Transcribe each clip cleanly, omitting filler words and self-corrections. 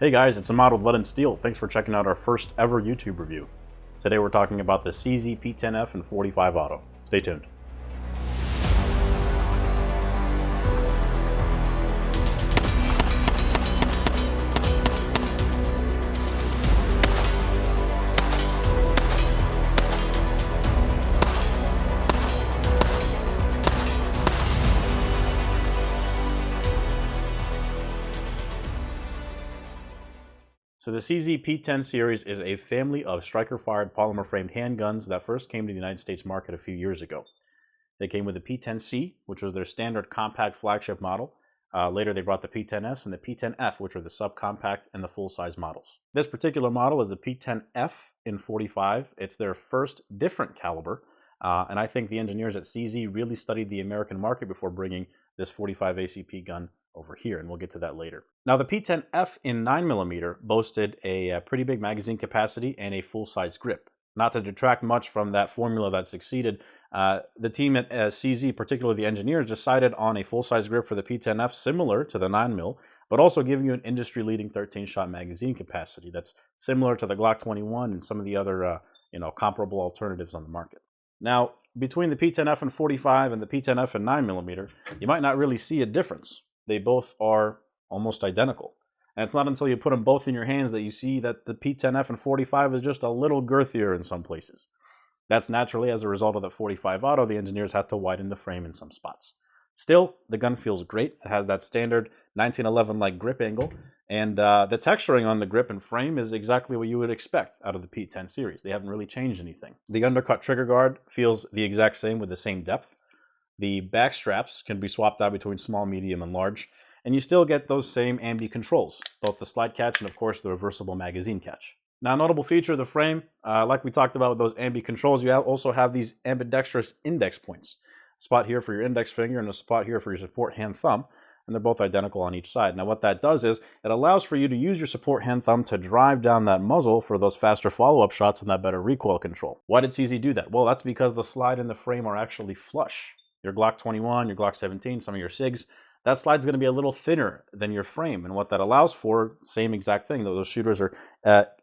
Hey guys, it's Ahmad with Lead and Steel. Thanks for checking out our first ever YouTube review. Today we're talking about the CZ P10F and 45 Auto. Stay tuned. So the CZ P10 Series is a family of striker-fired polymer-framed handguns that first came to the United States market a few years ago. They came with the P10C, which was their standard compact flagship model. Later they brought the P10S and the P10F, which were the subcompact and the full-size models. This particular model is the P10F in 45. It's their first different caliber, and I think the engineers at CZ really studied the American market before bringing this 45 ACP gun over here, and we'll get to that later. Now the P10F in 9mm boasted a pretty big magazine capacity and a full-size grip. Not to detract much from that formula that succeeded, the team at CZ, particularly the engineers, decided on a full-size grip for the P10F similar to the 9mm, but also giving you an industry-leading 13-shot magazine capacity that's similar to the Glock 21 and some of the other comparable alternatives on the market. Now, between the P10F and 45 and the P10F and 9mm, you might not really see a difference. They both are almost identical. And it's not until you put them both in your hands that you see that the P10F and 45 is just a little girthier in some places. That's naturally as a result of the 45 Auto. The engineers had to widen the frame in some spots. Still, the gun feels great. It has that standard 1911-like grip angle, and the texturing on the grip and frame is exactly what you would expect out of the P10 series. They haven't really changed anything. The undercut trigger guard feels the exact same with the same depth. The back straps can be swapped out between small, medium, and large, and you still get those same ambi controls, both the slide catch and, of course, the reversible magazine catch. Now, a notable feature of the frame, like we talked about with those ambi controls, you also have these ambidextrous index points. A spot here for your index finger and a spot here for your support hand thumb, and they're both identical on each side. Now, what that does is it allows for you to use your support hand thumb to drive down that muzzle for those faster follow-up shots and that better recoil control. Why did CZ do that? Well, that's because the slide and the frame are actually flush. Your Glock 21, your Glock 17, some of your SIGs, that slide's going to be a little thinner than your frame. And what that allows for, same exact thing, those shooters are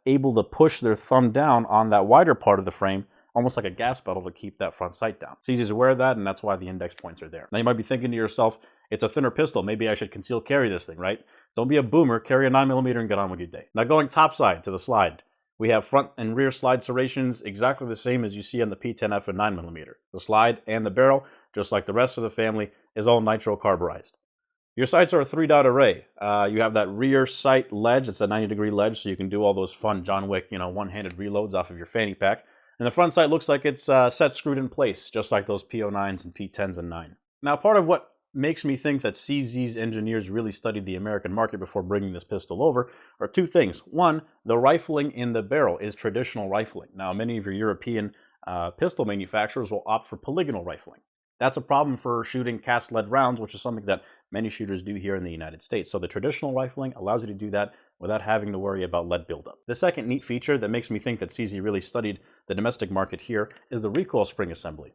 able to push their thumb down on that wider part of the frame, almost like a gas pedal to keep that front sight down. CZ's aware of that, and that's why the index points are there. Now you might be thinking to yourself, it's a thinner pistol, maybe I should conceal carry this thing, right? Don't be a boomer, carry a 9mm and get on with your day. Now going topside to the slide, we have front and rear slide serrations exactly the same as you see on the P10F and 9mm. The slide and the barrel, just like the rest of the family, is all nitro carburized. Your sights are a 3-dot array. You have that rear sight ledge. It's a 90-degree ledge, so you can do all those fun John Wick, one-handed reloads off of your fanny pack. And the front sight looks like it's set screwed in place, just like those P09s and P10s and 9. Now, part of what makes me think that CZ's engineers really studied the American market before bringing this pistol over are two things. One, the rifling in the barrel is traditional rifling. Now, many of your European pistol manufacturers will opt for polygonal rifling. That's a problem for shooting cast lead rounds, which is something that many shooters do here in the United States. So the traditional rifling allows you to do that without having to worry about lead buildup. The second neat feature that makes me think that CZ really studied the domestic market here is the recoil spring assembly.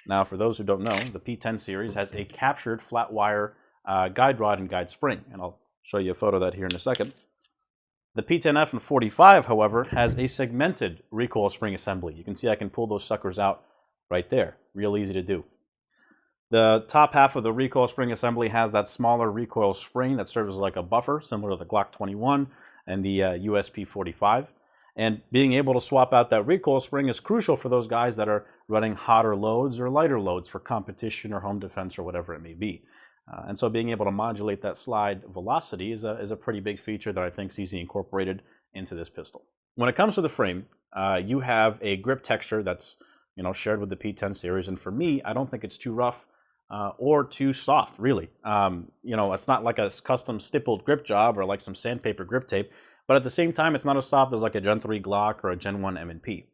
Now, for those who don't know, the P10 series has a captured flat wire guide rod and guide spring, and I'll show you a photo of that here in a second. The P10F and 45, however, has a segmented recoil spring assembly. You can see I can pull those suckers out right there. Real easy to do. The top half of the recoil spring assembly has that smaller recoil spring that serves as like a buffer, similar to the Glock 21 and the USP 45. And being able to swap out that recoil spring is crucial for those guys that are running hotter loads or lighter loads for competition or home defense or whatever it may be. And so being able to modulate that slide velocity is a pretty big feature that I think CZ incorporated into this pistol. When it comes to the frame, you have a grip texture that's shared with the P10 series, and for me, I don't think it's too rough or too soft, really. It's not like a custom stippled grip job or like some sandpaper grip tape, but at the same time, it's not as soft as like a Gen 3 Glock or a Gen 1 M&P.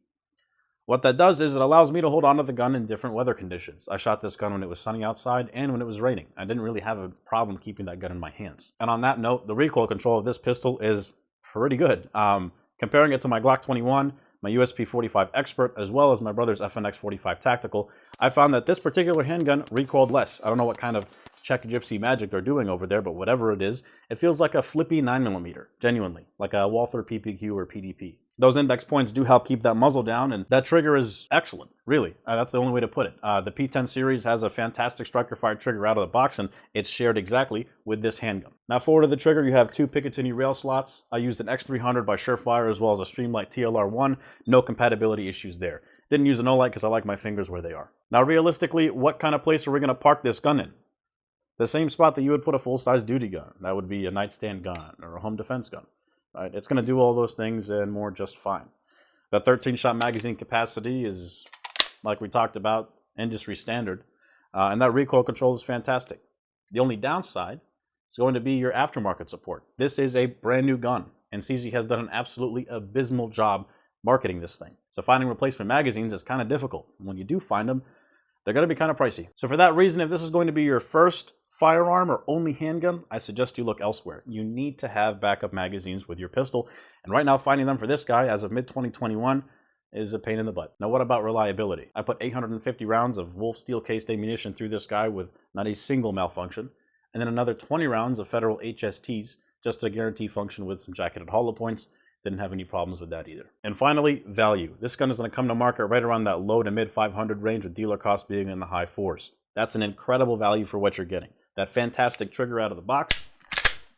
What that does is it allows me to hold onto the gun in different weather conditions. I shot this gun when it was sunny outside and when it was raining. I didn't really have a problem keeping that gun in my hands. And on that note, the recoil control of this pistol is pretty good. Comparing it to my Glock 21, my USP 45 Expert, as well as my brother's FNX 45 Tactical, I found that this particular handgun recoiled less. I don't know what kind of check gypsy magic they're doing over there, but whatever it is, it feels like a flippy 9mm, genuinely, like a Walther PPQ or PDP. Those index points do help keep that muzzle down, and that trigger is excellent, really. That's the only way to put it. The P10 series has a fantastic striker-fired trigger out of the box, and it's shared exactly with this handgun. Now, forward of the trigger, you have 2 Picatinny rail slots. I used an X300 by Surefire as well as a Streamlight TLR1. No compatibility issues there. Didn't use an Olight because I like my fingers where they are. Now, realistically, what kind of place are we going to park this gun in? The same spot that you would put a full-size duty gun. That would be a nightstand gun or a home defense gun. Right? It's going to do all those things and more just fine. The 13-shot magazine capacity is, like we talked about, industry standard. And that recoil control is fantastic. The only downside is going to be your aftermarket support. This is a brand new gun, and CZ has done an absolutely abysmal job marketing this thing. So finding replacement magazines is kind of difficult. When you do find them, they're going to be kind of pricey. So for that reason, if this is going to be your first firearm or only handgun, I suggest you look elsewhere. You need to have backup magazines with your pistol, and right now finding them for this guy as of mid-2021 is a pain in the butt. Now, what about reliability? I put 850 rounds of Wolf steel cased ammunition through this guy with not a single malfunction, and then another 20 rounds of Federal HSTs just to guarantee function with some jacketed hollow points. Didn't have any problems with that either. And finally, value. This gun is going to come to market right around that low to mid 500 range, with dealer cost being in the high 4s. That's an incredible value for what you're getting. That fantastic trigger out of the box,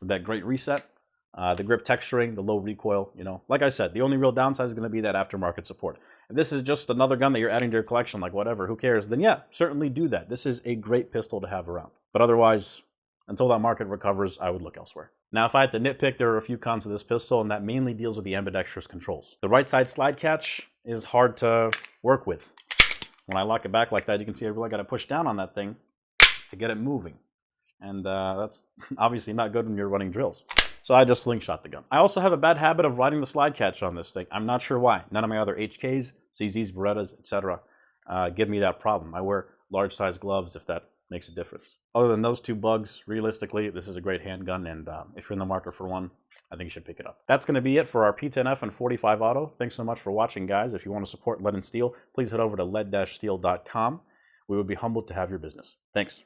with that great reset, the grip texturing, the low recoil, like I said, the only real downside is going to be that aftermarket support. If this is just another gun that you're adding to your collection, like whatever, who cares, then yeah, certainly do that. This is a great pistol to have around. But otherwise, until that market recovers, I would look elsewhere. Now, if I had to nitpick, there are a few cons of this pistol, and that mainly deals with the ambidextrous controls. The right side slide catch is hard to work with. When I lock it back like that, you can see I really got to push down on that thing to get it moving. And that's obviously not good when you're running drills. So I just slingshot the gun. I also have a bad habit of riding the slide catch on this thing. I'm not sure why. None of my other HKs, CZs, Berettas, etc. Give me that problem. I wear large size gloves if that makes a difference. Other than those 2 bugs, realistically, this is a great handgun, and if you're in the market for one, I think you should pick it up. That's going to be it for our P10F and 45 Auto. Thanks so much for watching, guys. If you want to support Lead and Steel, please head over to lead-steel.com. We would be humbled to have your business. Thanks.